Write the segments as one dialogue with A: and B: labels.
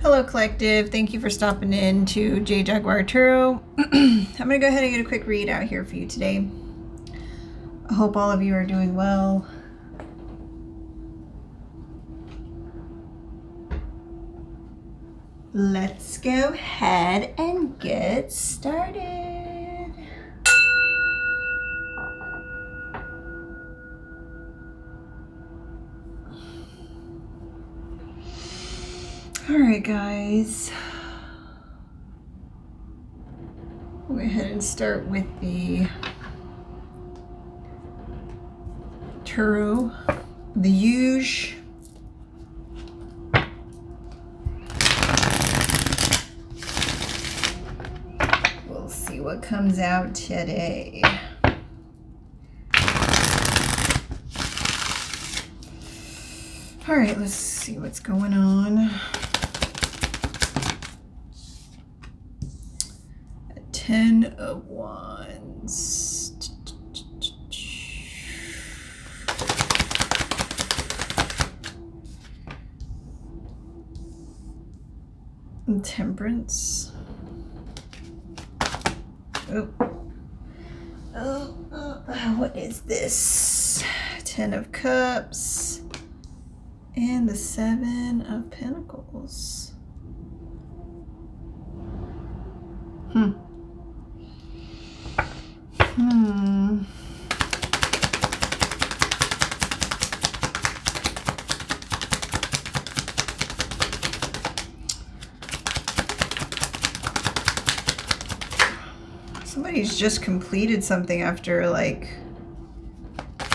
A: Hello Collective, thank you for stopping in to J Jaguar Tarot. I'm going to go ahead and get a quick read out here for you today. I hope all of you are doing well. Let's go ahead and get started. All right, guys. We'll go ahead and start with the tarot, the huge. We'll see what comes out today. All right, let's see what's going on. A 10 of Wands. Temperance. What is this? 10 of Cups and the 7 of Pentacles. Somebody's just completed something after like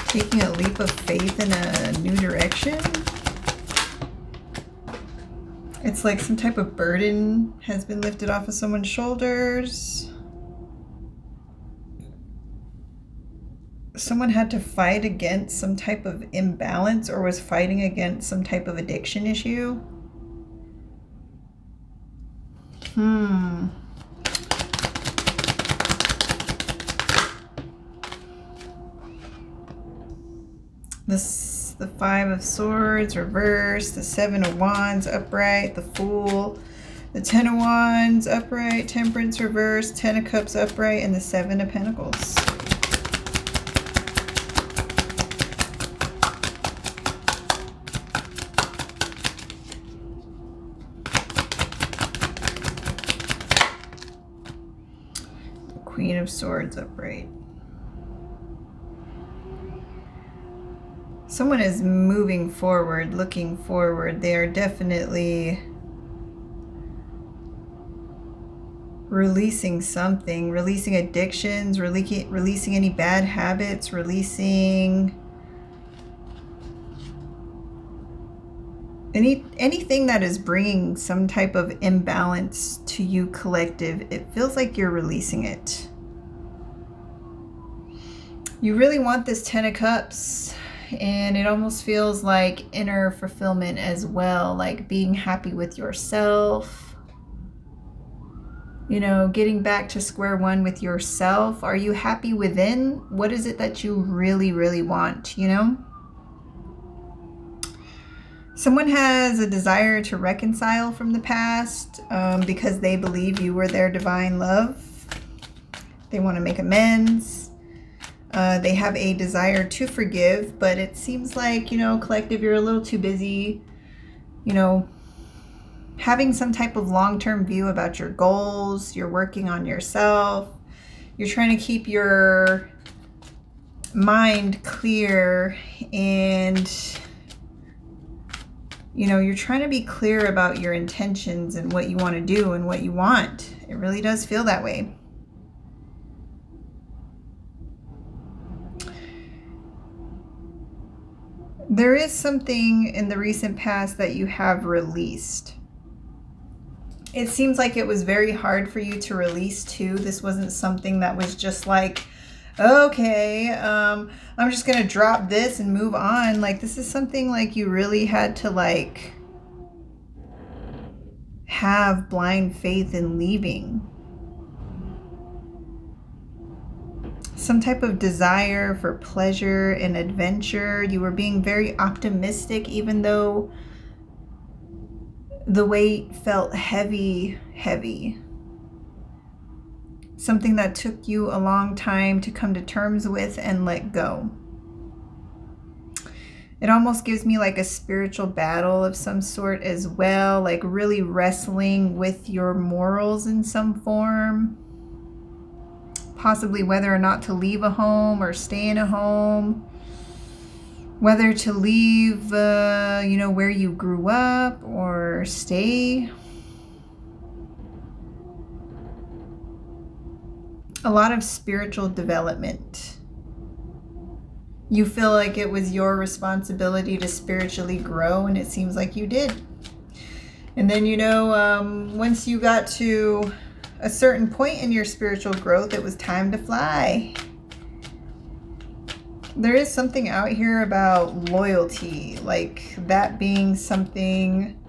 A: taking a leap of faith in a new direction. It's like some type of burden has been lifted off of someone's shoulders. Someone had to fight against some type of imbalance or was fighting against some type of addiction issue. The 5 of Swords reversed, the 7 of Wands upright, the Fool, the 10 of Wands upright, Temperance reversed, 10 of Cups upright, and the 7 of Pentacles. The Queen of Swords upright. Someone is moving forward, looking forward. They are definitely releasing something, releasing addictions, releasing any bad habits, releasing anything that is bringing some type of imbalance to you, Collective. It feels like you're releasing it. You really want this 10 of Cups. And it almost feels like inner fulfillment as well, like being happy with yourself. You know, getting back to square one with yourself. Are you happy within? What is it that you really, really want, you know? Someone has a desire to reconcile from the past because they believe you were their divine love. They want to make amends. They have a desire to forgive, but it seems like, you know, Collective, you're a little too busy, you know, having some type of long-term view about your goals. You're working on yourself. You're trying to keep your mind clear and, you know, you're trying to be clear about your intentions and what you want to do and what you want. It really does feel that way. There is something in the recent past that you have released. It seems like it was very hard for you to release too. This wasn't something that was just like, okay, I'm just gonna drop this and move on. Like, this is something like you really had to like have blind faith in leaving. Some type of desire for pleasure and adventure. You were being very optimistic, even though The weight felt heavy, heavy. Something that took you a long time to come to terms with and let go. It almost gives me like a spiritual battle of some sort as well, like really wrestling with your morals in some form. Possibly whether or not to leave a home or stay in a home. Whether to leave, where you grew up or stay. A lot of spiritual development. You feel like it was your responsibility to spiritually grow, and it seems like you did. And then, once you got to a certain point in your spiritual growth, it was time to fly. There is something out here about loyalty, like that being something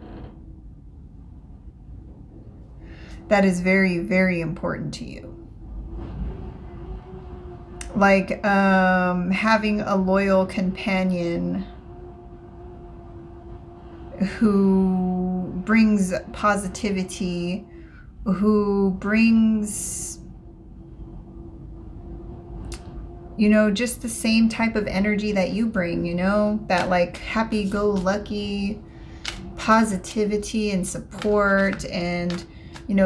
A: that is very, very important to you. Like having a loyal companion who brings positivity, who brings, just the same type of energy that you bring, that like happy-go-lucky positivity and support and,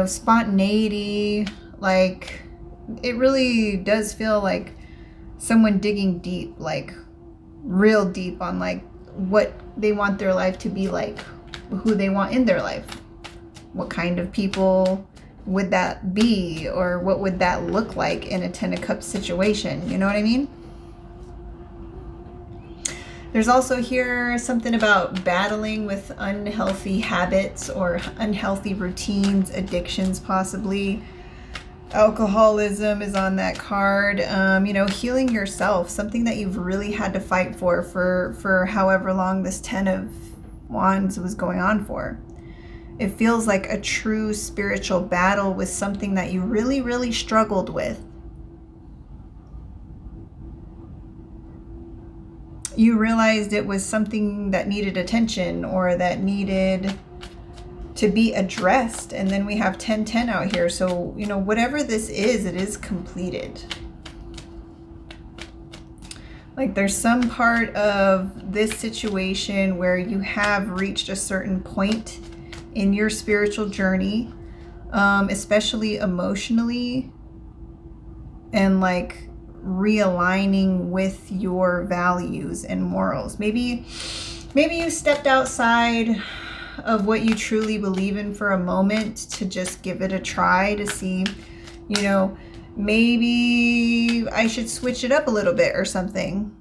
A: spontaneity. Like, it really does feel like someone digging deep, like real deep on like what they want their life to be like, who they want in their life. What kind of people would that be, or what would that look like in a 10 of Cups situation? You know what I mean? There's also here something about battling with unhealthy habits or unhealthy routines, addictions possibly. Alcoholism is on that card. Healing yourself, something that you've really had to fight for however long this 10 of Wands was going on for. It feels like a true spiritual battle with something that you really, really struggled with. You realized it was something that needed attention or that needed to be addressed. And then we have 10-10 out here. So, whatever this is, it is completed. Like there's some part of this situation where you have reached a certain point in your spiritual journey, especially emotionally, and like realigning with your values and morals. Maybe you stepped outside of what you truly believe in for a moment to just give it a try to see, maybe I should switch it up a little bit or something.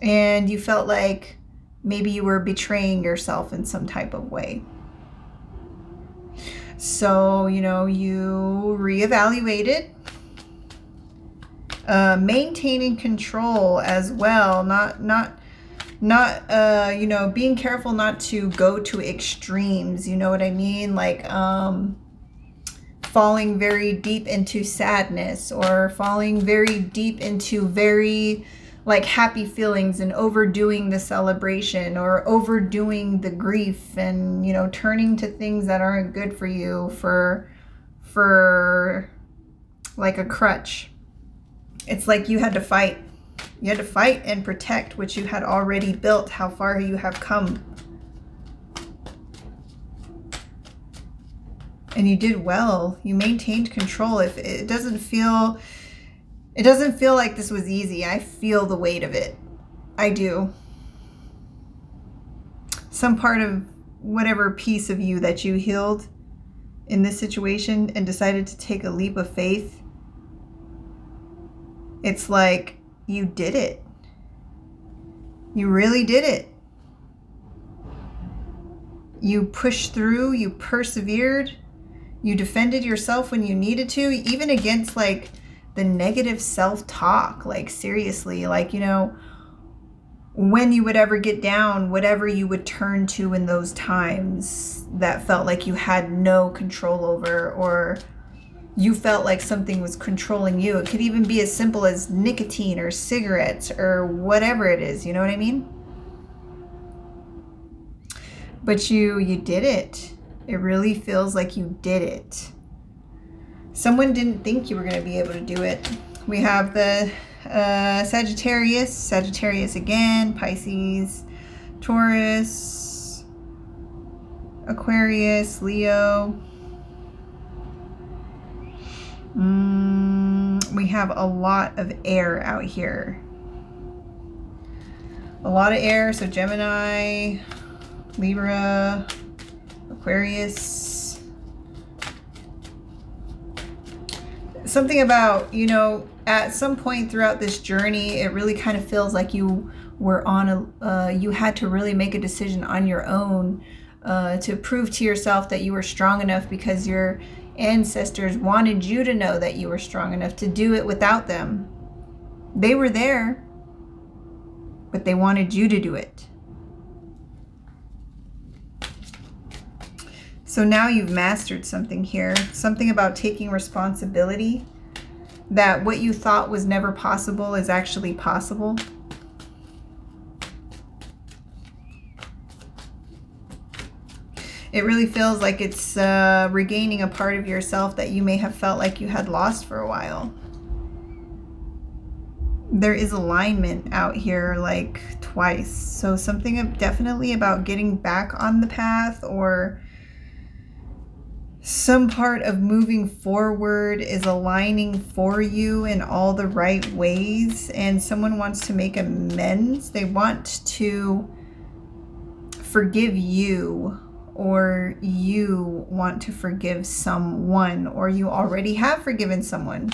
A: And you felt like maybe you were betraying yourself in some type of way. So, you reevaluated. Maintaining control as well, not being careful not to go to extremes, you know what I mean? Like falling very deep into sadness or falling very deep into very like happy feelings and overdoing the celebration or overdoing the grief and, turning to things that aren't good for you for like a crutch. It's like you had to fight. You had to fight and protect what you had already built, how far you have come. And you did well. You maintained control. If it doesn't feel like this was easy. I feel the weight of it. I do. Some part of whatever piece of you that you healed in this situation and decided to take a leap of faith, it's like you did it. You really did it. You pushed through, you persevered, you defended yourself when you needed to, even against like the negative self-talk. Like seriously, like, when you would ever get down, whatever you would turn to in those times that felt like you had no control over, or you felt like something was controlling you. It could even be as simple as nicotine or cigarettes or whatever it is. You know what I mean? But you did it. It really feels like you did it. Someone didn't think you were going to be able to do it. We have the Sagittarius again, Pisces, Taurus, Aquarius, Leo. We have a lot of air out here. A lot of air, so Gemini, Libra, Aquarius. Something about, you know, at some point throughout this journey, it really kind of feels like you were on you had to really make a decision on your own to prove to yourself that you were strong enough, because your ancestors wanted you to know that you were strong enough to do it without them. They were there, but they wanted you to do it. So now you've mastered something here. Something about taking responsibility. That what you thought was never possible is actually possible. It really feels like it's regaining a part of yourself that you may have felt like you had lost for a while. There is alignment out here like twice. So something definitely about getting back on the path, or some part of moving forward is aligning for you in all the right ways, and someone wants to make amends. They want to forgive you, or you want to forgive someone, or you already have forgiven someone.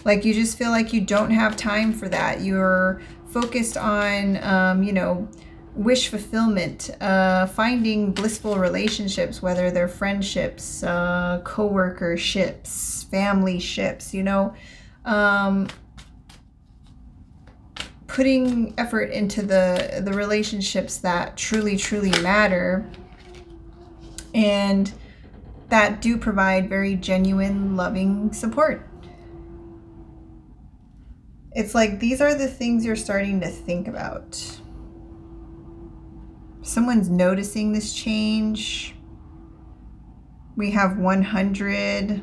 A: Like you just feel like you don't have time for that. You're focused on, you know, wish fulfillment, finding blissful relationships, whether they're friendships, co-workerships, family ships, you know, putting effort into the relationships that truly, truly matter, and that do provide very genuine, loving support. It's like these are the things you're starting to think about. Someone's noticing this change. We have 100.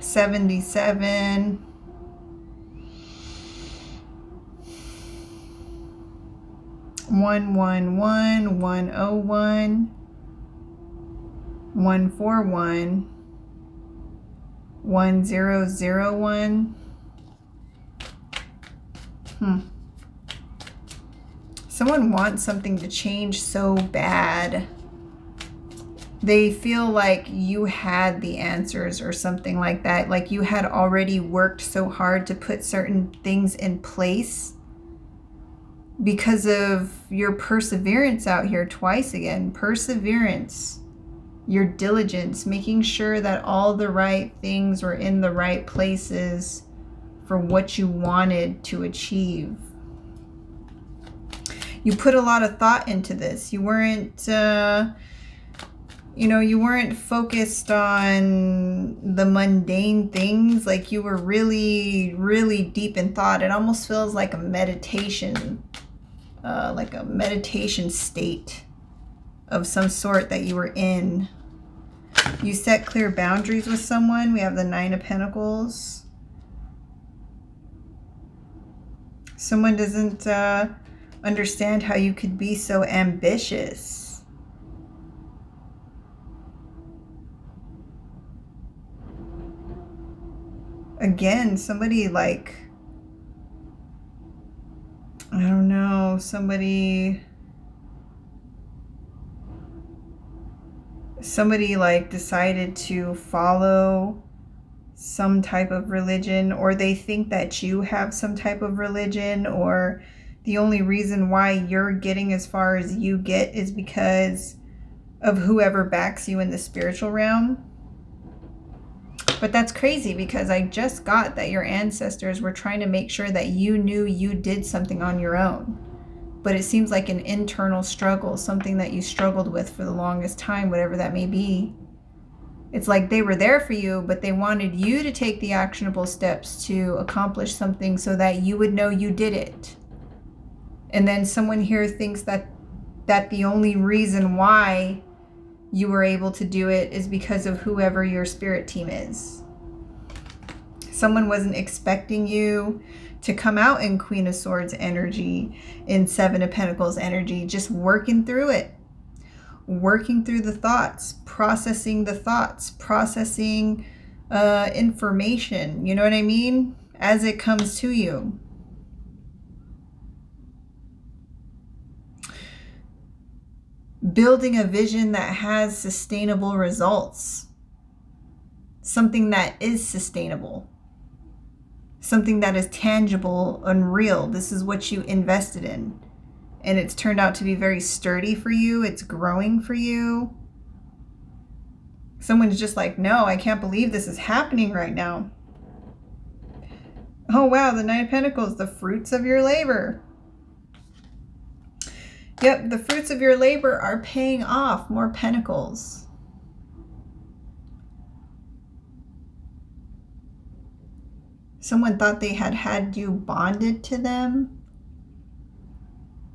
A: 77. 111. 101. 141. 1001. Someone wants something to change so bad. They feel like you had the answers or something like that. Like you had already worked so hard to put certain things in place because of your perseverance out here twice again. Perseverance, your diligence, making sure that all the right things were in the right places for what you wanted to achieve. You put a lot of thought into this. You weren't, you weren't focused on the mundane things. Like you were really, really deep in thought. It almost feels like a meditation state of some sort that you were in. You set clear boundaries with someone. We have the 9 of Pentacles. Someone doesn't understand how you could be so ambitious. Again, somebody like, I don't know, somebody like decided to follow some type of religion, or they think that you have some type of religion, or the only reason why you're getting as far as you get is because of whoever backs you in the spiritual realm. But that's crazy, because I just got that your ancestors were trying to make sure that you knew you did something on your own. But it seems like an internal struggle, something that you struggled with for the longest time, whatever that may be. It's like they were there for you, but they wanted you to take the actionable steps to accomplish something so that you would know you did it. And then someone here thinks that the only reason why you were able to do it is because of whoever your spirit team is. Someone wasn't expecting you to come out in Queen of Swords energy, in Seven of Pentacles energy, just working through it. Working through the thoughts, processing the thoughts, processing information, you know what I mean? As it comes to you. Building a vision that has sustainable results. Something that is sustainable. Something that is tangible and real. This is what you invested in. And it's turned out to be very sturdy for you. It's growing for you. Someone's just like, no, I can't believe this is happening right now. Oh, wow, the Nine of Pentacles, the fruits of your labor. Yep, the fruits of your labor are paying off. More pentacles. Someone thought they had you bonded to them.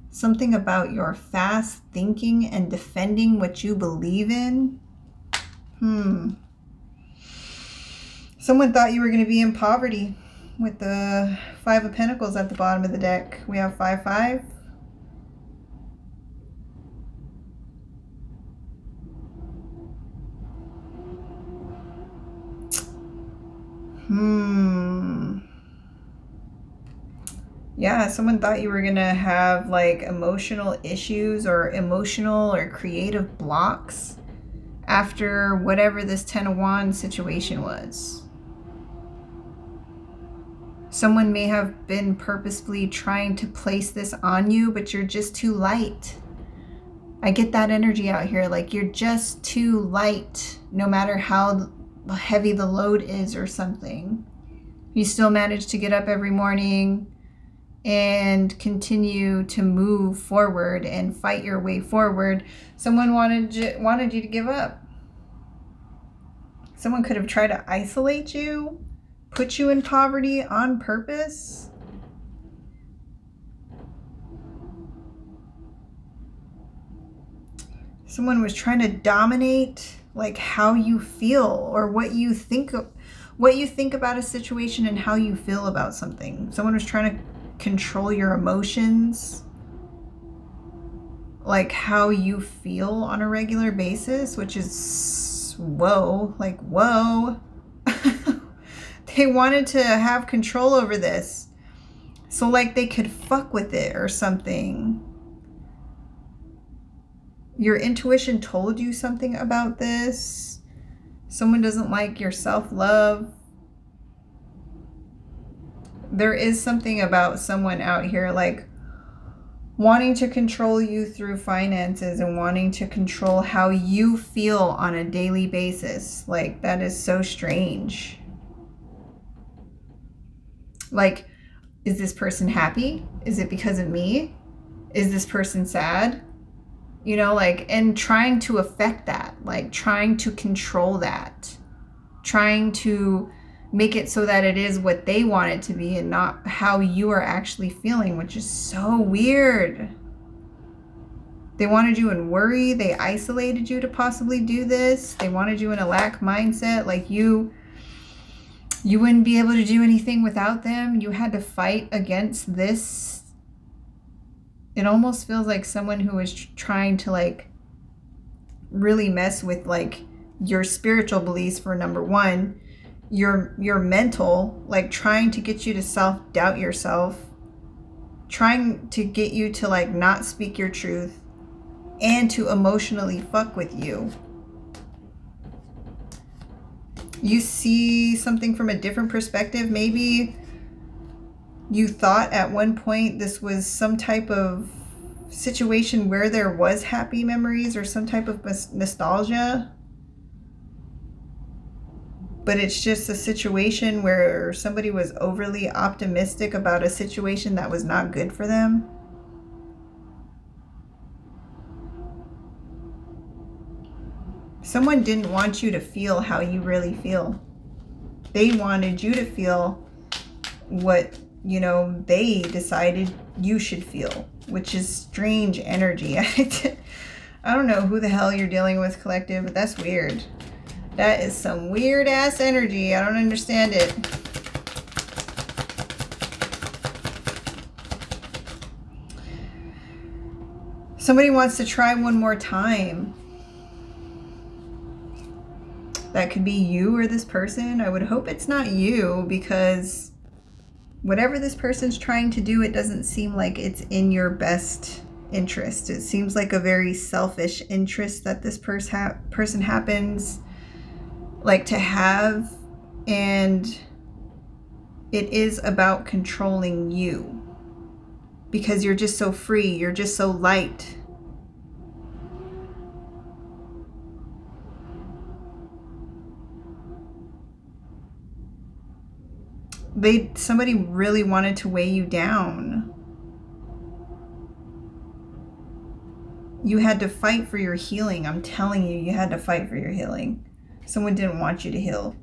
A: Something about your fast thinking and defending what you believe in. Someone thought you were going to be in poverty with the Five of Pentacles at the bottom of the deck. We have 5-5. Yeah, someone thought you were going to have like emotional issues or emotional or creative blocks after whatever this Ten of Wands situation was. Someone may have been purposefully trying to place this on you, but you're just too light. I get that energy out here. Like you're just too light, no matter how heavy the load is or something. You still manage to get up every morning and continue to move forward and fight your way forward. Someone wanted you to give up. Someone could have tried to isolate you, put you in poverty on purpose. Someone was trying to dominate like how you feel or what you think about a situation and how you feel about something. Someone was trying to control your emotions, like how you feel on a regular basis, which is whoa, like whoa. They wanted to have control over this, so like they could fuck with it or something. Your intuition told you something about this. Someone doesn't like your self-love. There is something about someone out here like wanting to control you through finances and wanting to control how you feel on a daily basis. Like that is so strange. Like, is this person happy? Is it because of me? Is this person sad? You know, like, and trying to affect that, like trying to control that, trying to make it so that it is what they want it to be and not how you are actually feeling, which is so weird. They wanted you in worry. They isolated you to possibly do this. They wanted you in a lack mindset. Like you wouldn't be able to do anything without them. You had to fight against this. It almost feels like someone who was trying to like really mess with like your spiritual beliefs for number one, your mental, like trying to get you to self-doubt yourself, trying to get you to like not speak your truth and to emotionally fuck with you. You see something from a different perspective. Maybe you thought at one point this was some type of situation where there was happy memories or some type of nostalgia. But it's just a situation where somebody was overly optimistic about a situation that was not good for them. Someone didn't want you to feel how you really feel. They wanted you to feel what, you know, they decided you should feel. which is strange energy. I don't know who the hell you're dealing with, collective, but that's weird. That is some weird ass energy. I don't understand it. Somebody wants to try one more time. That could be you or this person. I would hope it's not you, because whatever this person's trying to do, it doesn't seem like it's in your best interest. It seems like a very selfish interest that this person happens like to have, and it is about controlling you because you're just so free, you're just so light. Somebody really wanted to weigh you down. You had to fight for your healing. I'm telling you, you had to fight for your healing. Someone didn't want you to heal.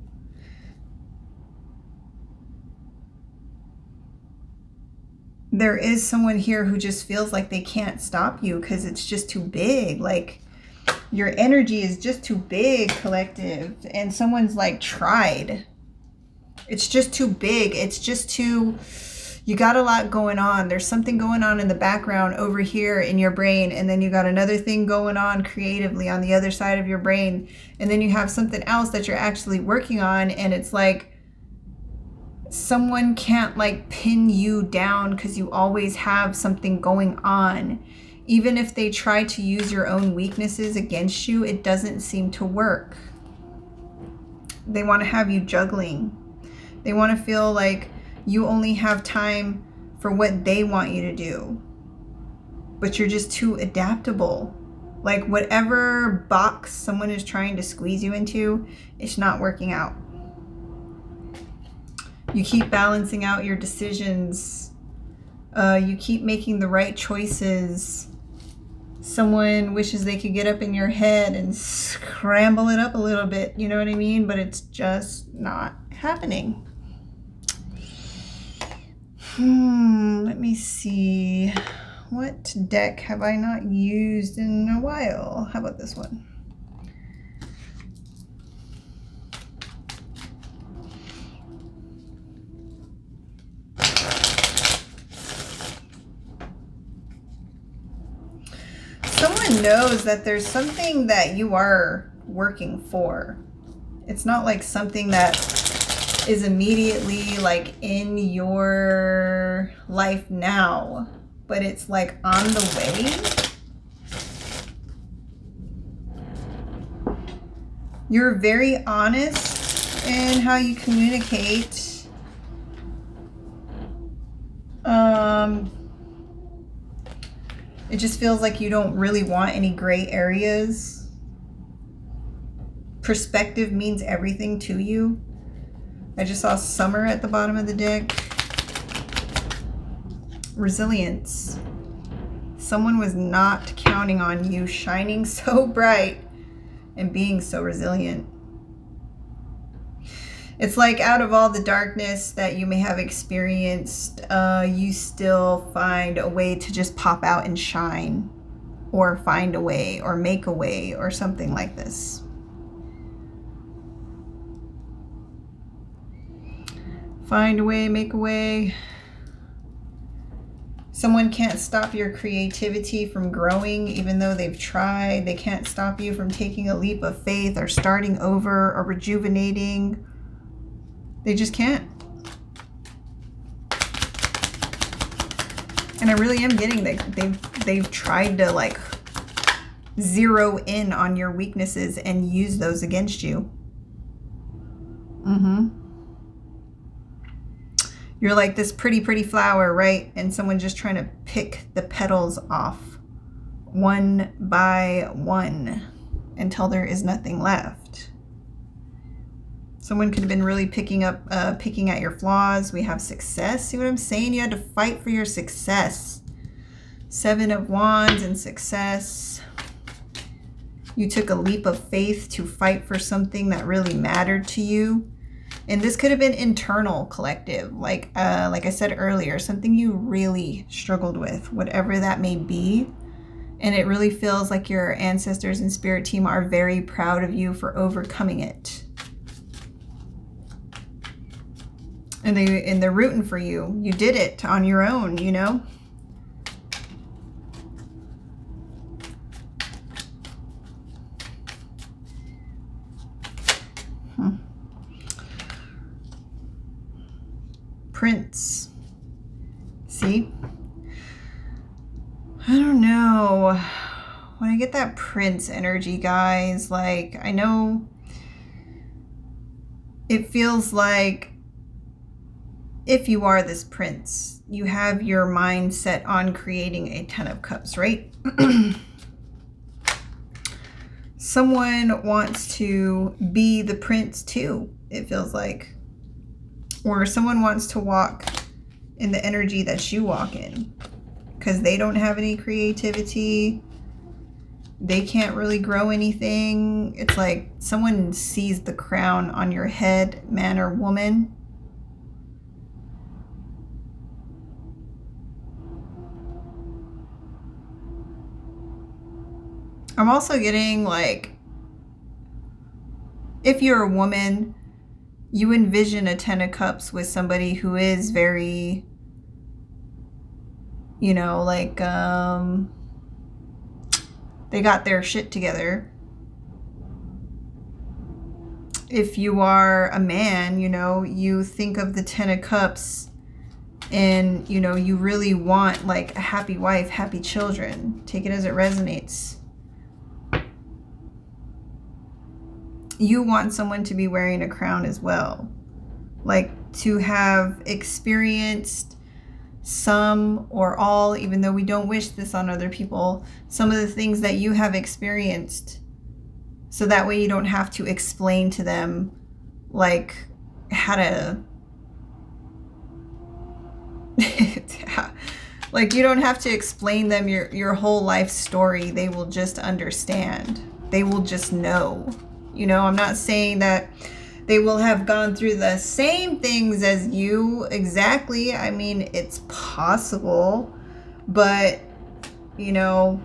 A: There is someone here who just feels like they can't stop you because it's just too big. Like, your energy is just too big, collective. And someone's like tried. It's just too big. It's just too, you got a lot going on. There's something going on in the background over here in your brain. And then you got another thing going on creatively on the other side of your brain. And then you have something else that you're actually working on. And it's like someone can't like pin you down because you always have something going on. Even if they try to use your own weaknesses against you, it doesn't seem to work. They want to have you juggling. They want to feel like you only have time for what they want you to do. But you're just too adaptable. Like, whatever box someone is trying to squeeze you into, it's not working out. You keep balancing out your decisions. You keep making the right choices. Someone wishes they could get up in your head and scramble it up a little bit. You know what I mean? But it's just not happening. Let me see. What deck have I not used in a while? How about this one? Someone knows that there's something that you are working for. It's not like something that is immediately like in your life now, but it's like on the way. You're very honest in how you communicate. It just feels like you don't really want any gray areas. Perspective means everything to you. I just saw summer at the bottom of the deck. Resilience. Someone was not counting on you shining so bright and being so resilient. It's like out of all the darkness that you may have experienced, you still find a way to just pop out and shine, or find a way, or make a way, or something like this. Find a way, make a way. Someone can't stop your creativity from growing, even though they've tried. They can't stop you from taking a leap of faith or starting over or rejuvenating. They just can't. And I really am getting that they've tried to like zero in on your weaknesses and use those against you. You're like this pretty flower, right? And someone just trying to pick the petals off one by one until there is nothing left. Someone could have been really picking at your flaws. We have success. See what I'm saying? You had to fight for your success. 7 of Wands and success. You took a leap of faith to fight for something that really mattered to you. And this could have been internal, collective, like I said earlier, something you really struggled with, whatever that may be. And it really feels like your ancestors and spirit team are very proud of you for overcoming it. And they're rooting for you. You did it on your own, you know? Prince. See? I don't know. When I get that Prince energy, guys, like, I know it feels like if you are this prince, you have your mind set on creating a 10 of Cups, right? Someone wants to be the prince too, it feels like. Or someone wants to walk in the energy that you walk in because they don't have any creativity. They can't really grow anything. It's like someone sees the crown on your head, man or woman. I'm also getting like, if you're a woman, you envision a 10 of Cups with somebody who is very, you know, like, they got their shit together. If you are a man, you know, you think of the 10 of Cups and, you know, you really want like a happy wife, happy children. Take it as it resonates. You want someone to be wearing a crown as well. Like to have experienced some or all, even though we don't wish this on other people, some of the things that you have experienced. So that way you don't have to explain to them like how to, like you don't have to explain them your whole life story. They will just understand. They will just know. You know, I'm not saying that they will have gone through the same things as you exactly. I mean, it's possible, but, you know,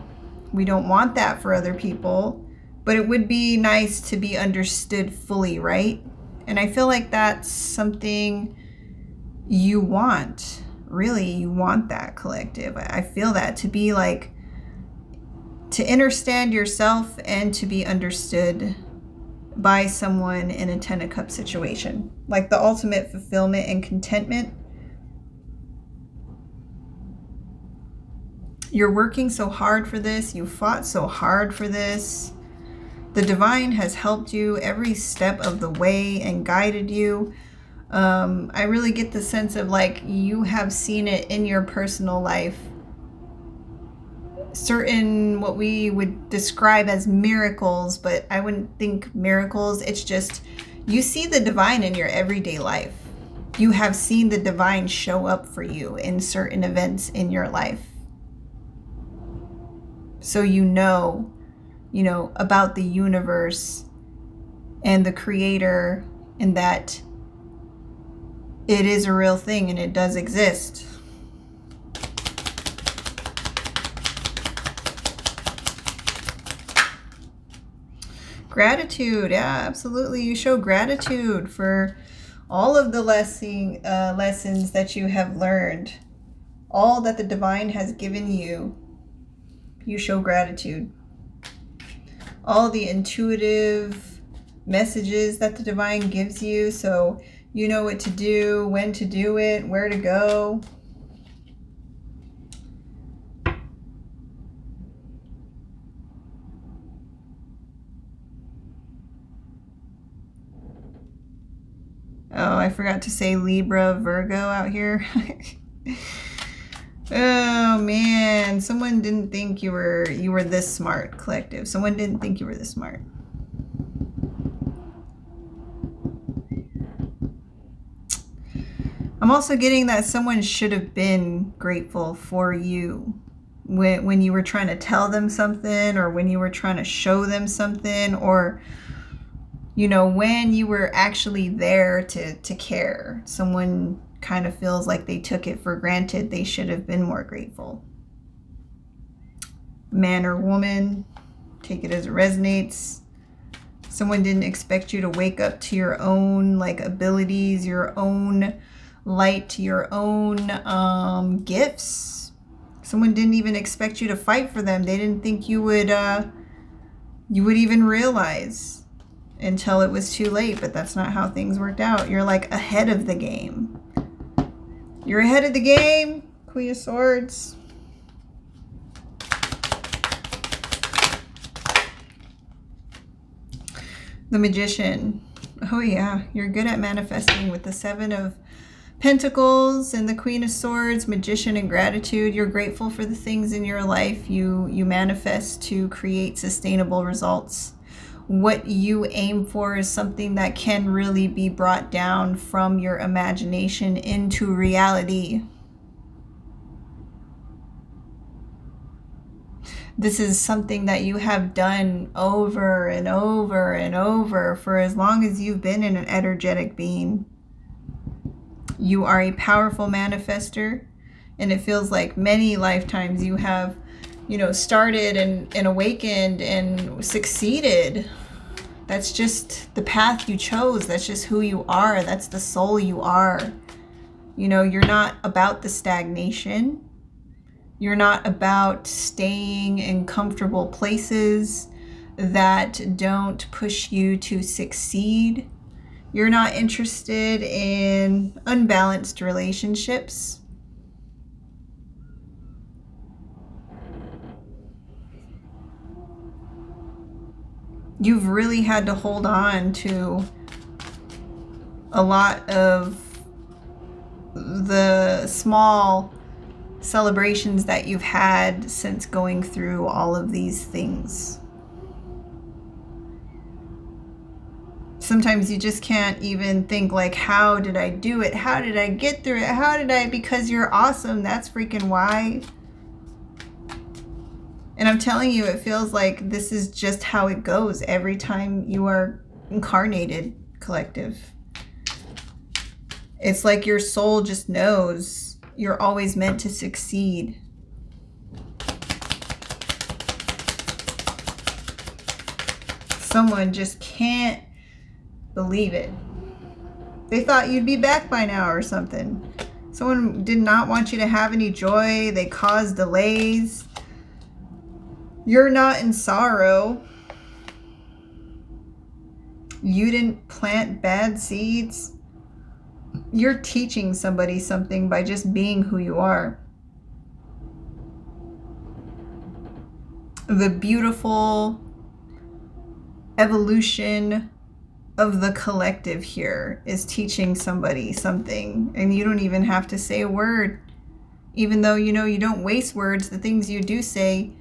A: we don't want that for other people. But it would be nice to be understood fully, right? And I feel like that's something you want. Really, you want that, collective. I feel that, to be like, to understand yourself and to be understood by someone in a 10 of Cups situation. Like the ultimate fulfillment and contentment. You're working so hard for this. You fought so hard for this. The divine has helped you every step of the way and guided you. I really get the sense of like you have seen it in your personal life. Certain what we would describe as miracles, but I wouldn't think miracles. It's just you see the divine in your everyday life. You have seen the divine show up for you in certain events in your life. So you know about the universe and the creator, and that it is a real thing and it does exist. Gratitude. Yeah, absolutely. You show gratitude for all of the lessons that you have learned. All that the divine has given you. You show gratitude. All the intuitive messages that the divine gives you. So you know what to do, when to do it, where to go. Oh, I forgot to say Libra, Virgo out here. Oh man, someone didn't think you were this smart, collective. Someone didn't think you were this smart. I'm also getting that someone should have been grateful for you when you were trying to tell them something, or when you were trying to show them something, or You know, when you were actually there to care. Someone kind of feels like they took it for granted. They should have been more grateful. Man or woman, take it as it resonates. Someone didn't expect you to wake up to your own like abilities, your own light, your own gifts. Someone didn't even expect you to fight for them. They didn't think you would even realize until it was too late, but that's not how things worked out. You're like ahead of the game. You're ahead of the game, Queen of Swords. The Magician. Oh yeah, you're good at manifesting with the Seven of Pentacles and the Queen of Swords, Magician and gratitude. You're grateful for the things in your life. You manifest to create sustainable results. What you aim for is something that can really be brought down from your imagination into reality. This is something that you have done over and over and over for as long as you've been in an energetic being. You are a powerful manifester, and it feels like many lifetimes you have, you know, started and awakened and succeeded. That's just the path you chose. That's just who you are. That's the soul you are. You know, you're not about the stagnation. You're not about staying in comfortable places that don't push you to succeed. You're not interested in unbalanced relationships. You've really had to hold on to a lot of the small celebrations that you've had since going through all of these things. Sometimes you just can't even think like, how did I do it? How did I get through it? How did I? Because you're awesome. That's freaking why. And I'm telling you, it feels like this is just how it goes every time you are incarnated, collective. It's like your soul just knows you're always meant to succeed. Someone just can't believe it. They thought you'd be back by now or something. Someone did not want you to have any joy. They caused delays. You're not in sorrow. You didn't plant bad seeds. You're teaching somebody something by just being who you are. The beautiful evolution of the collective here is teaching somebody something, and you don't even have to say a word. Even though, you know, you don't waste words, the things you do say,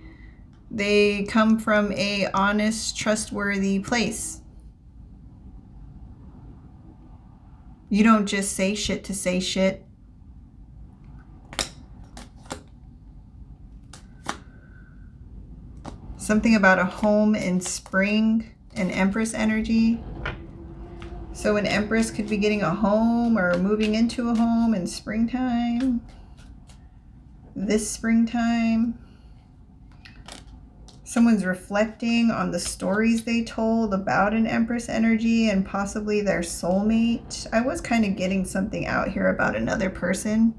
A: they come from a honest, trustworthy place. You don't just say shit to say shit. Something about a home in spring and Empress energy. So an Empress could be getting a home or moving into a home in springtime. This springtime. Someone's reflecting on the stories they told about an Empress energy and possibly their soulmate. I was kind of getting something out here about another person,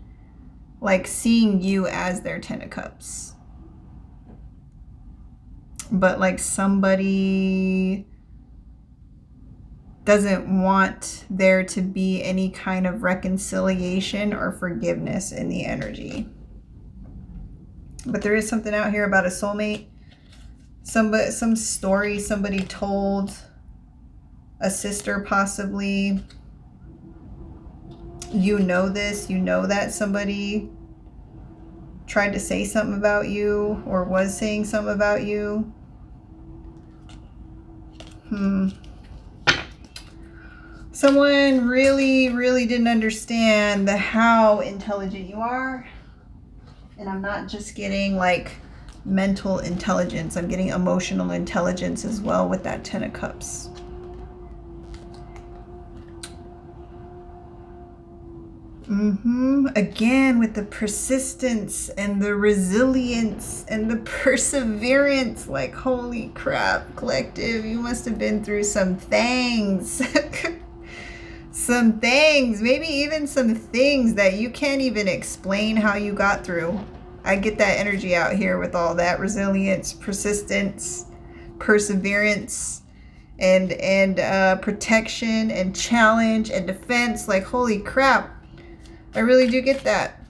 A: like seeing you as their Ten of Cups. But like somebody doesn't want there to be any kind of reconciliation or forgiveness in the energy. But there is something out here about a soulmate. Some story somebody told, a sister possibly. You know this, you know that somebody tried to say something about you or was saying something about you. Someone really, really didn't understand how intelligent you are. And I'm not just getting like mental intelligence. I'm getting emotional intelligence as well with that Ten of Cups. Again, with the persistence and the resilience and the perseverance. Like, holy crap, collective, you must have been through some things. Some things, maybe even some things that you can't even explain how you got through. I get that energy out here with all that resilience, persistence, perseverance, and protection and challenge and defense. Like, holy crap, I really do get that.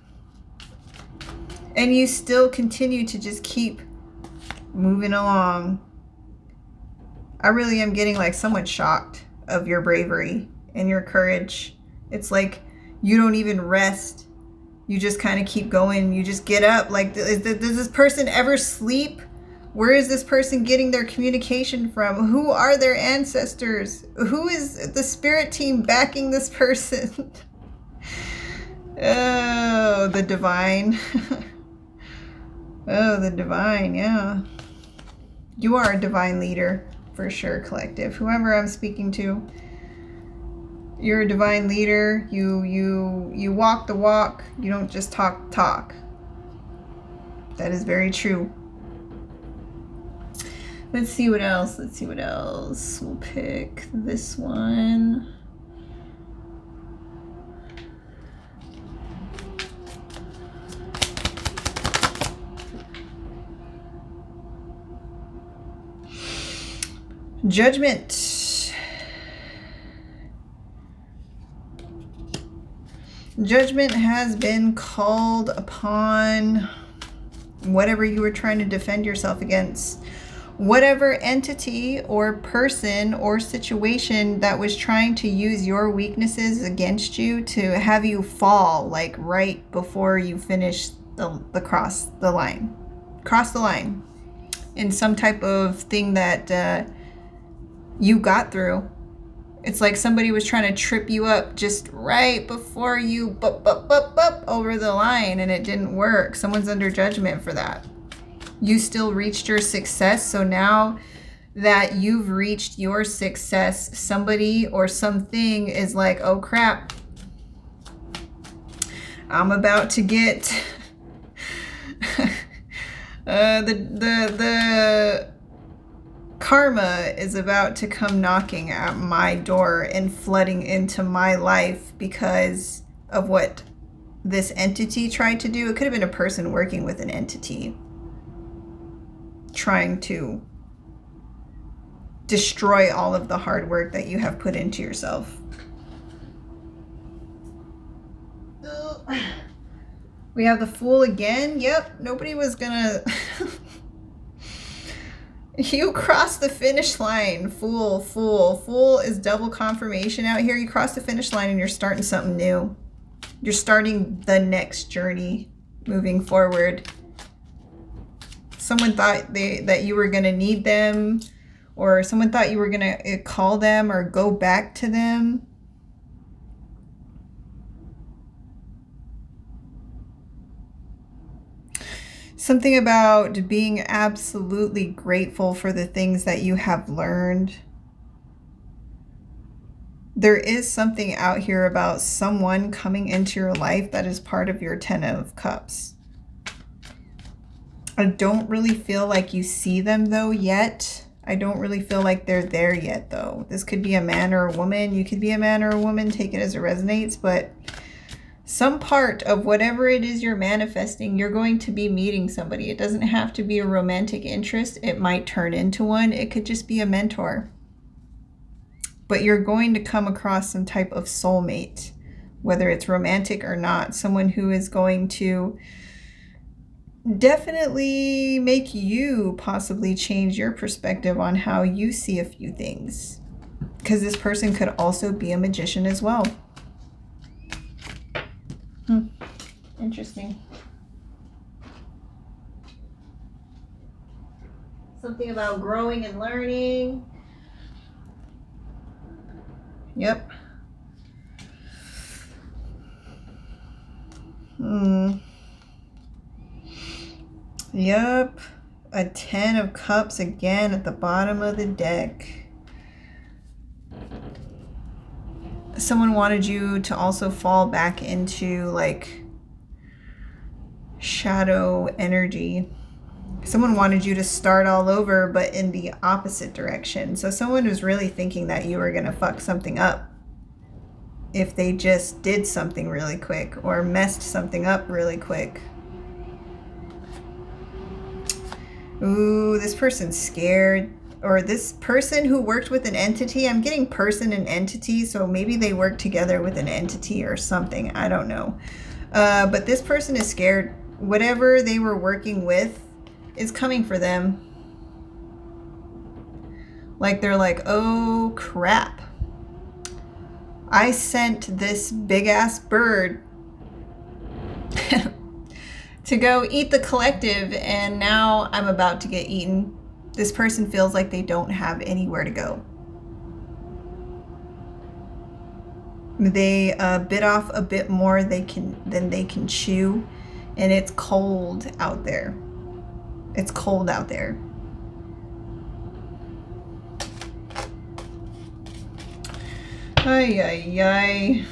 A: And you still continue to just keep moving along. I really am getting like somewhat shocked of your bravery and your courage. It's like you don't even rest. You just kind of keep going. You just get up. Like, does this person ever sleep? Where is this person getting their communication from? Who are their ancestors? Who is the spirit team backing this person? Oh, the divine. Oh, the divine, yeah. You are a divine leader, for sure, collective. Whoever I'm speaking to, you're a divine leader. You walk the walk. You don't just talk. That is very true. Let's see what else. We'll pick this one. Judgment. Judgment has been called upon whatever you were trying to defend yourself against. Whatever entity or person or situation that was trying to use your weaknesses against you to have you fall, like right before you finish cross the line in some type of thing that you got through. It's like somebody was trying to trip you up just right before you over the line, and it didn't work. Someone's under judgment for that. You still reached your success. So now that you've reached your success, somebody or something is like, oh crap, I'm about to get the karma is about to come knocking at my door and flooding into my life because of what this entity tried to do. It could have been a person working with an entity trying to destroy all of the hard work that you have put into yourself. We have the Fool again. Yep, nobody was gonna... You crossed the finish line. Fool is double confirmation out here. You crossed the finish line and you're starting something new. You're starting the next journey, moving forward. Someone thought that you were going to need them, or someone thought you were going to call them or go back to them. Something about being absolutely grateful for the things that you have learned. There is something out here about someone coming into your life that is part of your 10 of Cups. I don't really feel like you see them though yet. I don't really feel like they're there yet though. This could be a man or a woman. You could be a man or a woman. Take it as it resonates, but some part of whatever it is you're manifesting, you're going to be meeting somebody. It doesn't have to be a romantic interest. It might turn into one. It could just be a mentor. But you're going to come across some type of soulmate, whether it's romantic or not. Someone who is going to definitely make you possibly change your perspective on how you see a few things. Because this person could also be a magician as well. Interesting. Something about growing and learning. Yep. Yep. A 10 of Cups again at the bottom of the deck. Someone wanted you to also fall back into like shadow energy. Someone wanted you to start all over, but in the opposite direction. So someone was really thinking that you were going to fuck something up if they just did something really quick or messed something up really quick. Ooh, this person's scared. Or this person who worked with an entity. I'm getting person and entity, so maybe they work together with an entity or something. I don't know. But this person is scared. Whatever they were working with is coming for them. Like they're like, oh crap. I sent this big ass bird to go eat the collective, and now I'm about to get eaten. This person feels like they don't have anywhere to go. They bit off a bit more than they can chew, and it's cold out there. It's cold out there. Ay, ay, ay.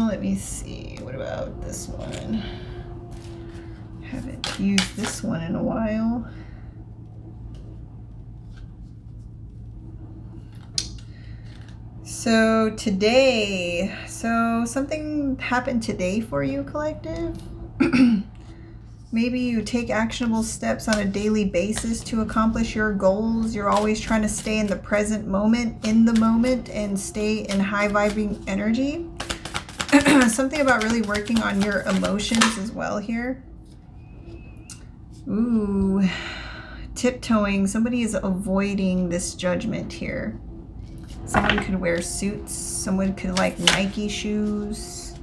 A: Let me see. What about this one? Haven't used this one in a while. So today, something happened today for you, collective. Maybe you take actionable steps on a daily basis to accomplish your goals. You're always trying to stay in the present moment, and stay in high vibing energy. Something about really working on your emotions as well here. Ooh, tiptoeing. Somebody is avoiding this judgment here. Someone could wear suits. Someone could like Nike shoes.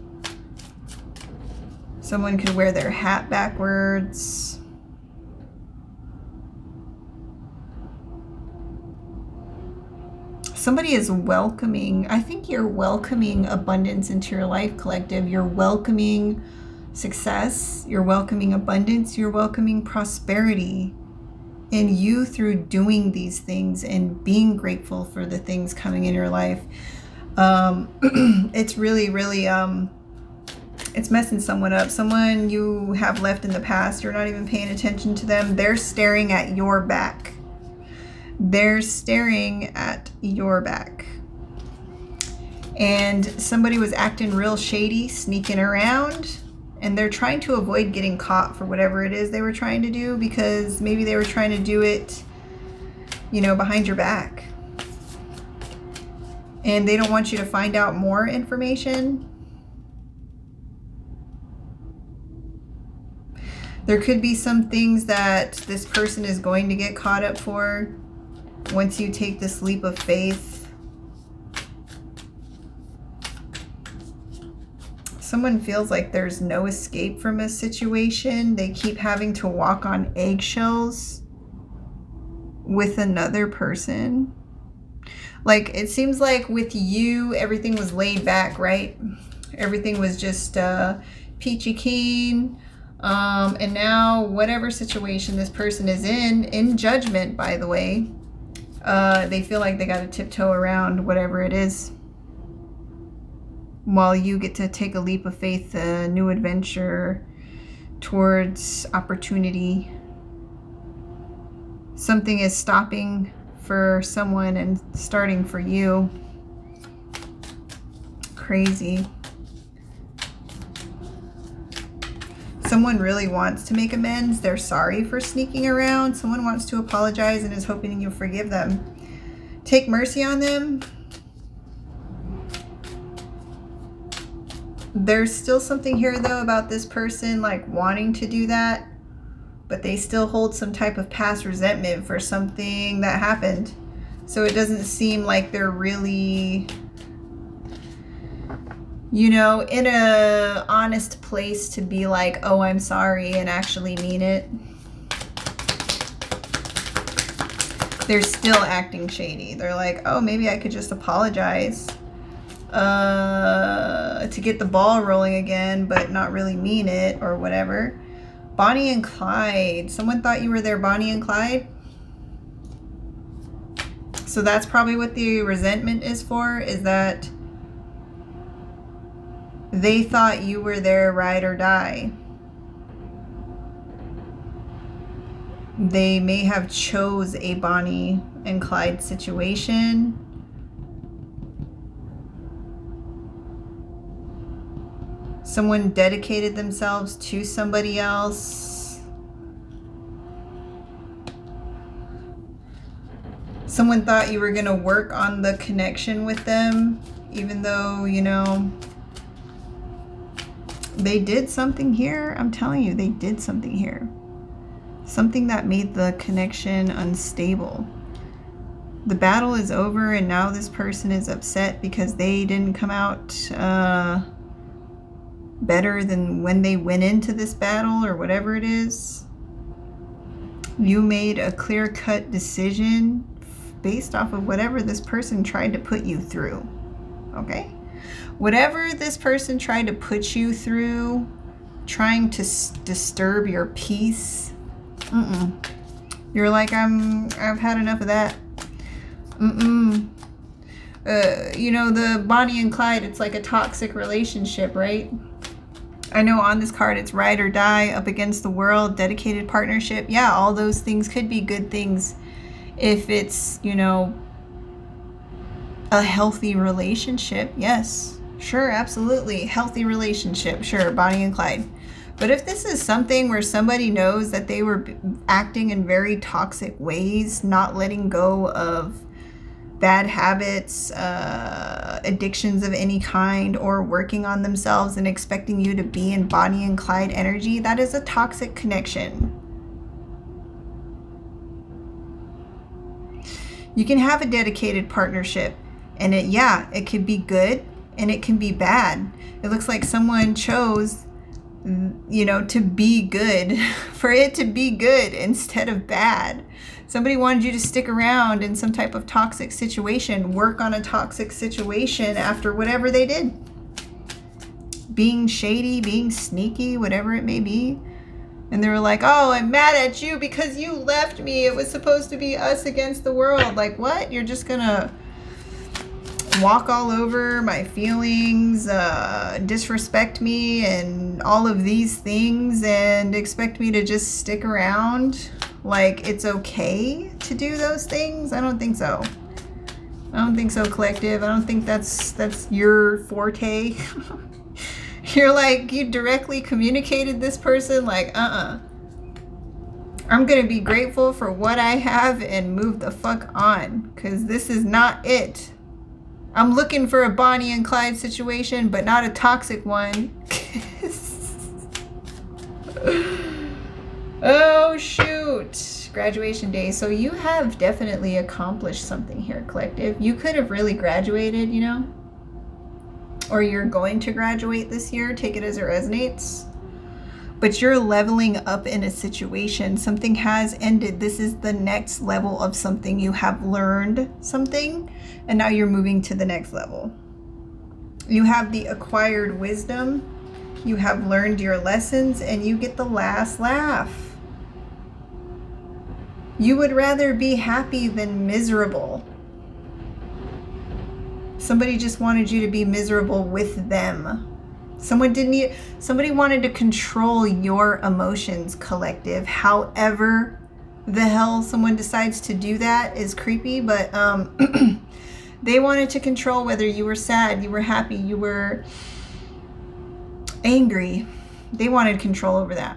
A: Someone could wear their hat backwards. Somebody is welcoming. I think you're welcoming abundance into your life, collective. You're welcoming success, you're welcoming abundance, you're welcoming prosperity in you through doing these things and being grateful for the things coming in your life. It's really, really, it's messing someone up. Someone you have left in the past, you're not even paying attention to them. They're staring at your back. They're staring at your back. And somebody was acting real shady, sneaking around. And they're trying to avoid getting caught for whatever it is they were trying to do, because maybe they were trying to do it, you know, behind your back. And they don't want you to find out more information. There could be some things that this person is going to get caught up for once you take this leap of faith. Someone feels like there's no escape from a situation. They keep having to walk on eggshells with another person. Like, it seems like with you, everything was laid back, right? Everything was just peachy keen. And now, whatever situation this person is in judgment, by the way, they feel like they got to tiptoe around whatever it is, while you get to take a leap of faith, a new adventure towards opportunity. Something is stopping for someone and starting for you. Crazy. Someone really wants to make amends. They're sorry for sneaking around. Someone wants to apologize and is hoping you forgive them. Take mercy on them. There's still something here, though, about this person, like, wanting to do that, but they still hold some type of past resentment for something that happened. So it doesn't seem like they're really, you know, in a honest place to be like, oh, I'm sorry, and actually mean it. They're still acting shady. They're like, oh, maybe I could just apologize to get the ball rolling again, but not really mean it or whatever. Bonnie and Clyde. Someone thought you were their Bonnie and Clyde. So that's probably what the resentment is for, is that they thought you were their ride or die. They may have chose a Bonnie and Clyde situation. Someone dedicated themselves to somebody else. Someone thought you were going to work on the connection with them, even though, you know, they did something here. I'm telling you, they did something here. Something that made the connection unstable. The battle is over, and now this person is upset because they didn't come out better than when they went into this battle, or whatever it is. You made a clear-cut decision based off of whatever this person tried to put you through. Okay? Whatever this person tried to put you through, trying to disturb your peace, you're like, I've had enough of that. You know, the Bonnie and Clyde, it's like a toxic relationship, right? I know on this card it's ride or die, up against the world, dedicated partnership. Yeah, all those things could be good things if it's, you know, a healthy relationship. Yes, sure, absolutely. Healthy relationship, sure, Bonnie and Clyde. But if this is something where somebody knows that they were acting in very toxic ways, not letting go of bad habits, addictions of any kind, or working on themselves and expecting you to be in Bonnie and Clyde energy, that is a toxic connection. You can have a dedicated partnership, and it could be good and it can be bad. It looks like someone chose, you know, to be good, for it to be good instead of bad. Somebody wanted you to stick around in some type of toxic situation, work on a toxic situation after whatever they did. Being shady, being sneaky, whatever it may be. And they were like, oh, I'm mad at you because you left me. It was supposed to be us against the world. Like, what? You're just gonna walk all over my feelings, disrespect me and all of these things, and expect me to just stick around like it's okay to do those things? I don't think so. I don't think so, collective. I don't think that's your forte. You're like, you directly communicated this person like, I'm gonna be grateful for what I have and move the fuck on, because this is not it. I'm looking for a Bonnie and Clyde situation, but not a toxic one. Oh, shoot. Graduation day. So you have definitely accomplished something here, collective. You could have really graduated, you know? Or you're going to graduate this year. Take it as it resonates. But you're leveling up in a situation. Something has ended. This is the next level of something. You have learned something, and now you're moving to the next level. You have the acquired wisdom. You have learned your lessons, and you get the last laugh. You would rather be happy than miserable. Somebody just wanted you to be miserable with them. Somebody wanted to control your emotions, collective. However the hell someone decides to do that is creepy, but they wanted to control whether you were sad, you were happy, you were angry. They wanted control over that.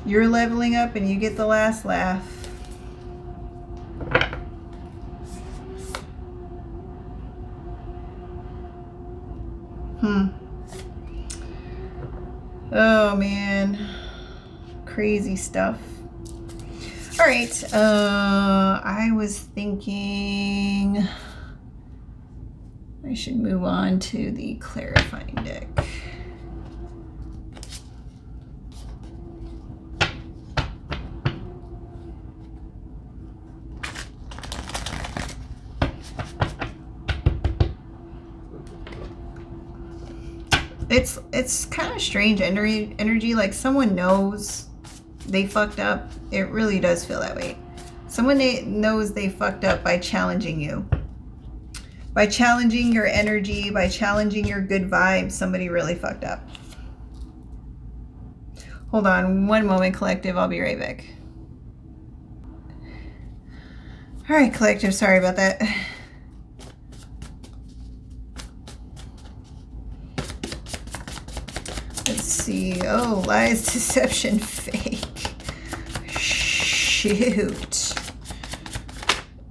A: You're leveling up and you get the last laugh. Oh man, crazy stuff. All right, I was thinking I should move on to the clarifying deck. It's kind of strange energy, like someone knows They fucked up. It really does feel that way. Someone knows they fucked up by challenging you. By challenging your energy, by challenging your good vibes, somebody really fucked up. Hold on one moment, collective. I'll be right back. All right, collective. Sorry about that. Let's see. Oh, lies, deception, fake. Shoot.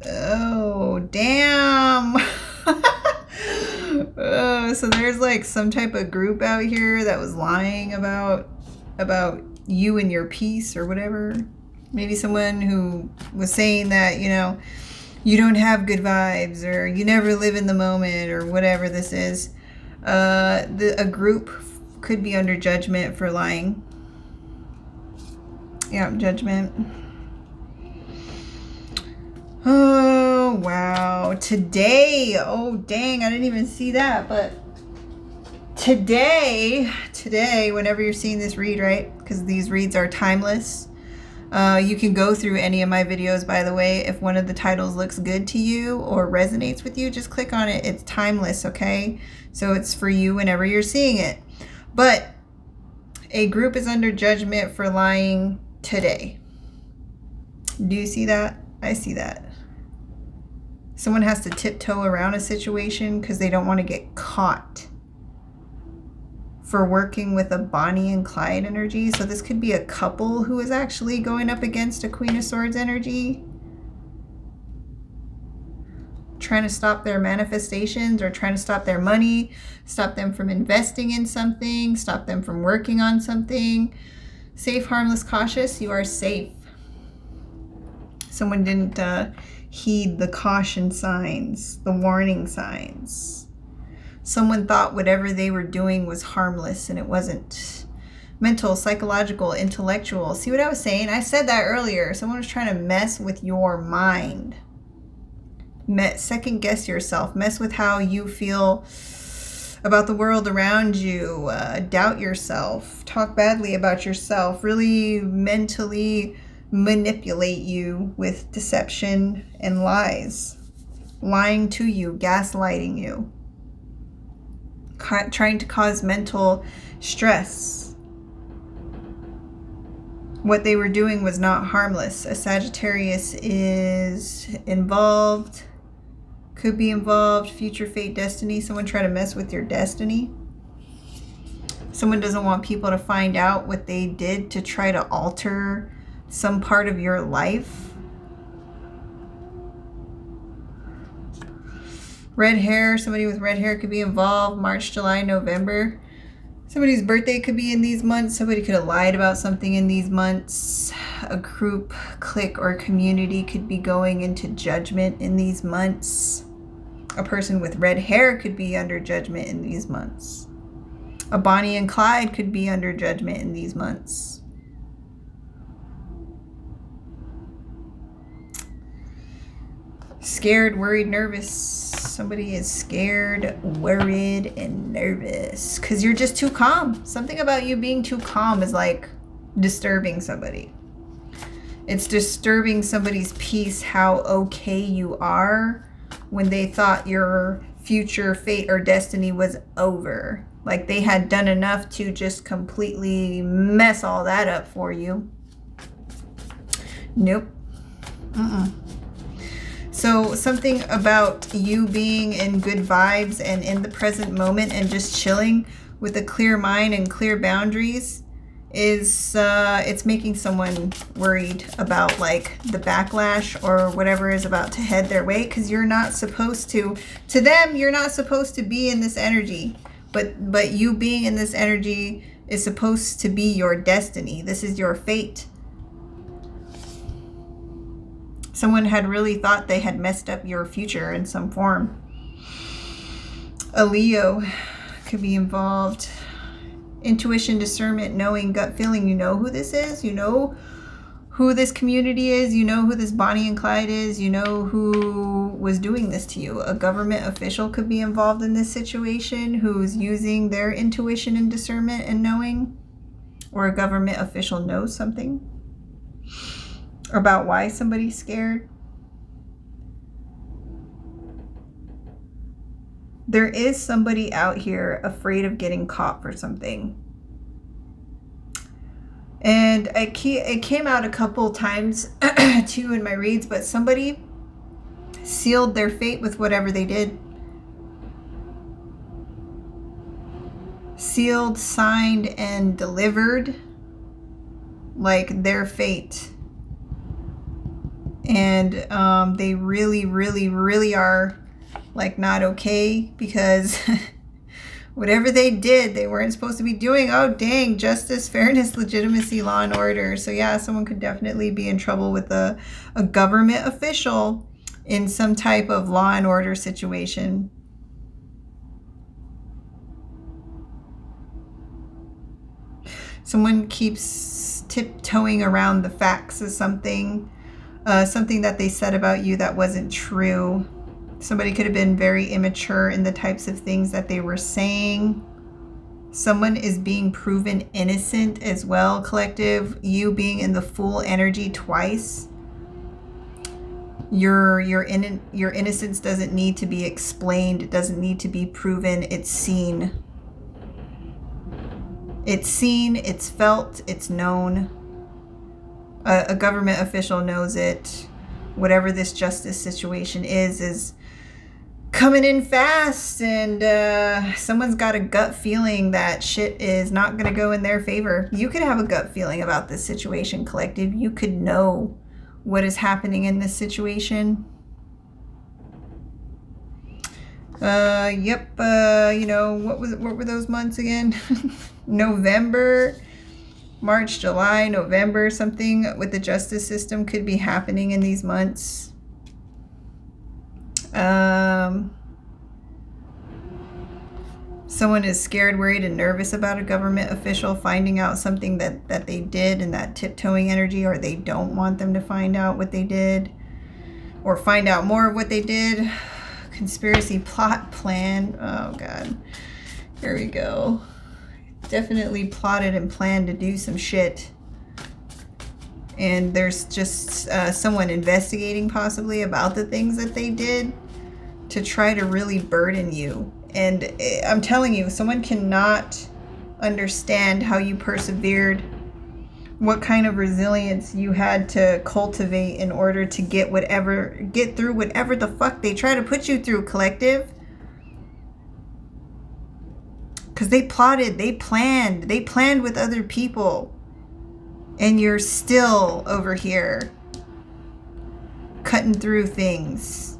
A: Oh, damn. So there's like some type of group out here that was lying about you and your peace or whatever. Maybe someone who was saying that, you know, you don't have good vibes or you never live in the moment or whatever this is. A group could be under judgment for lying. Yeah, judgment. Oh, wow. Today, oh, dang, I didn't even see that. But today, whenever you're seeing this read, right? Because these reads are timeless. You can go through any of my videos, by the way. If one of the titles looks good to you or resonates with you, just click on it. It's timeless, okay? So it's for you whenever you're seeing it. But a group is under judgment for lying today. Do you see that? I see that. Someone has to tiptoe around a situation because they don't want to get caught for working with a Bonnie and Clyde energy. So this could be a couple who is actually going up against a Queen of Swords energy, trying to stop their manifestations or trying to stop their money, stop them from investing in something, stop them from working on something. Safe, harmless, cautious. You are safe. Someone didn't heed the caution signs, the warning signs. Someone thought whatever they were doing was harmless and it wasn't. Mental, psychological, intellectual. See what I was saying? I said that earlier. Someone was trying to mess with your mind. Second guess yourself. Mess with how you feel about the world around you. Doubt yourself. Talk badly about yourself. Really mentally manipulate you with deception and lies. Lying to you. Gaslighting you. Trying to cause mental stress. What they were doing was not harmless. A Sagittarius is involved. Could be involved. Future fate, destiny. Someone try to mess with your destiny. Someone doesn't want people to find out what they did to try to alter some part of your life. Red hair. Somebody with red hair could be involved. March, July, November. Somebody's birthday could be in these months. Somebody could have lied about something in these months. A group, clique, or community could be going into judgment in these months. A person with red hair could be under judgment in these months. A Bonnie and Clyde could be under judgment in these months. Scared, worried, nervous. Somebody is scared, worried, and nervous because you're just too calm. Something about you being too calm is like disturbing somebody. It's disturbing somebody's peace how okay you are when they thought your future fate or destiny was over. Like they had done enough to just completely mess all that up for you. Nope. So something about you being in good vibes and in the present moment and just chilling with a clear mind and clear boundaries is it's making someone worried about like the backlash or whatever is about to head their way, because you're not supposed to them, you're not supposed to be in this energy, but you being in this energy is supposed to be your destiny. This is your fate. Someone had really thought they had messed up your future in some form. A Leo could be involved. Intuition, discernment, knowing, gut feeling. You know who this is. You know who this community is. You know who this Bonnie and Clyde is. You know who was doing this to you. A government official could be involved in this situation who's using their intuition and discernment and knowing. Or a government official knows something. about why somebody's scared. There is somebody out here afraid of getting caught for something. And it came out a couple times too in my reads, but somebody sealed their fate with whatever they did. Sealed, signed, and delivered, like, their fate. And they really, really, really are, like, not okay, because whatever they did, they weren't supposed to be doing. Oh, dang. Justice, fairness, legitimacy, law and order. So yeah, someone could definitely be in trouble with a government official in some type of law and order situation. Someone keeps tiptoeing around the facts of something that they said about you that wasn't true. Somebody could have been very immature in the types of things that they were saying. Someone is being proven innocent as well, collective. You being in the full energy twice. Your innocence doesn't need to be explained. It doesn't need to be proven. It's seen. It's seen, it's felt, it's known. A government official knows it. Whatever this justice situation is coming in fast, and someone's got a gut feeling that shit is not going to go in their favor. You could have a gut feeling about this situation, collective. You could know what is happening in this situation. You know, what were those months again? November, March, July, November, something with the justice system could be happening in these months. Someone is scared, worried, and nervous about a government official finding out something that they did in that tiptoeing energy, or they don't want them to find out what they did, or find out more of what they did. Conspiracy, plot, plan. Oh, God. Here we go. Definitely plotted and planned to do some shit. And there's just someone investigating possibly about the things that they did to try to really burden you. And I'm telling you, someone cannot understand how you persevered, what kind of resilience you had to cultivate in order to get through whatever the fuck they try to put you through, collective. Because they plotted, they planned with other people. And you're still over here cutting through things,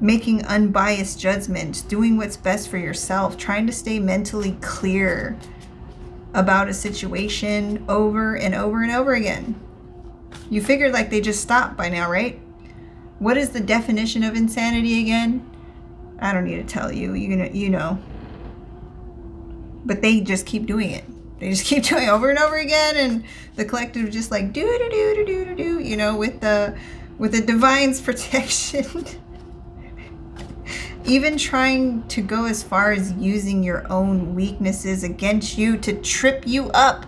A: making unbiased judgments, doing what's best for yourself, trying to stay mentally clear about a situation over and over and over again. You figured like they just stopped by now, right? What is the definition of insanity again? I don't need to tell you. You know. But they just keep doing it. They just keep doing it over and over again, and the collective just like do, you know, with the divine's protection. Even trying to go as far as using your own weaknesses against you to trip you up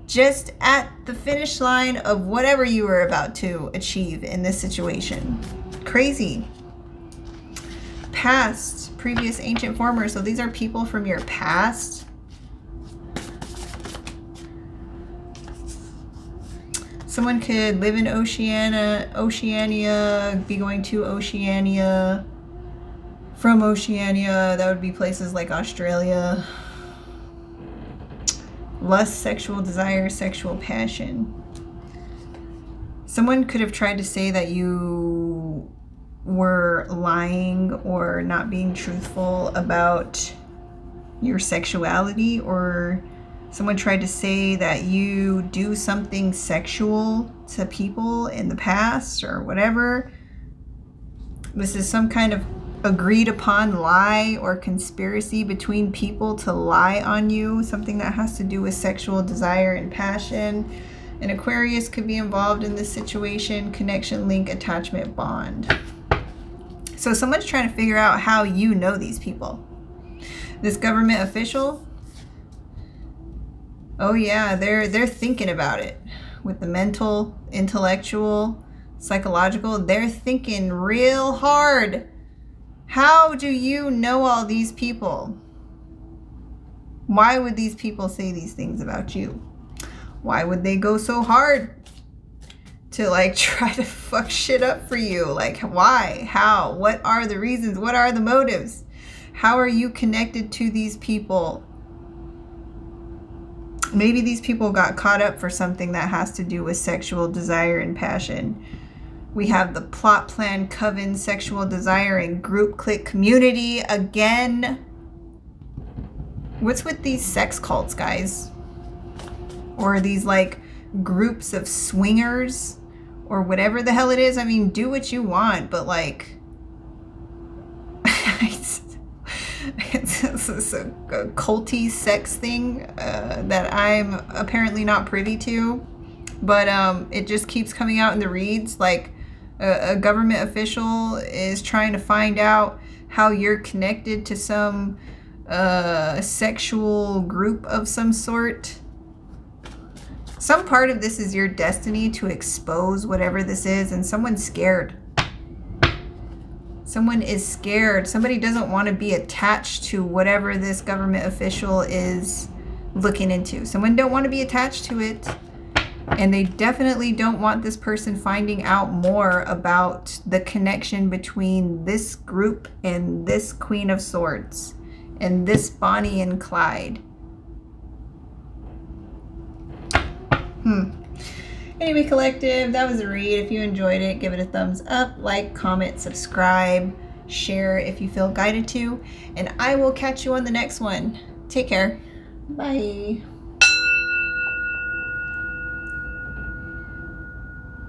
A: just at the finish line of whatever you were about to achieve in this situation. Crazy. Past, previous, ancient, former. So these are people from your past. Someone could live in Oceania, be going to Oceania. From Oceania, that would be places like Australia. Lust, sexual desire, sexual passion. Someone could have tried to say that you were lying or not being truthful about your sexuality, or someone tried to say that you do something sexual to people in the past or whatever. This is some kind of agreed upon lie or conspiracy between people to lie on you, something that has to do with sexual desire and passion. An Aquarius could be involved in this situation. Connection, link, attachment, bond. So someone's trying to figure out how you know these people. This government official, oh yeah, they're thinking about it. with the mental, intellectual, psychological. They're thinking real hard. How do you know all these people? Why would these people say these things about you? Why would they go so hard to like try to fuck shit up for you? Like, why? How? What are the reasons? What are the motives? How are you connected to these people? Maybe these people got caught up for something that has to do with sexual desire and passion. We have the plot, plan, coven, sexual desire, and group, clique, community again. What's with these sex cults, guys? Or these like groups of swingers or whatever the hell it is? I mean, do what you want, but like it's a culty sex thing that I'm apparently not privy to, but it just keeps coming out in the reads. Like a government official is trying to find out how you're connected to some sexual group of some sort. Some part of this is your destiny to expose whatever this is, and someone's scared. Someone is scared. Somebody doesn't want to be attached to whatever this government official is looking into. Someone don't want to be attached to it. And they definitely don't want this person finding out more about the connection between this group and this Queen of Swords and this Bonnie and Clyde. Anyway, collective, that was a read. If you enjoyed it, give it a thumbs up, like, comment, subscribe, share if you feel guided to, and I will catch you on the next one. Take care. Bye.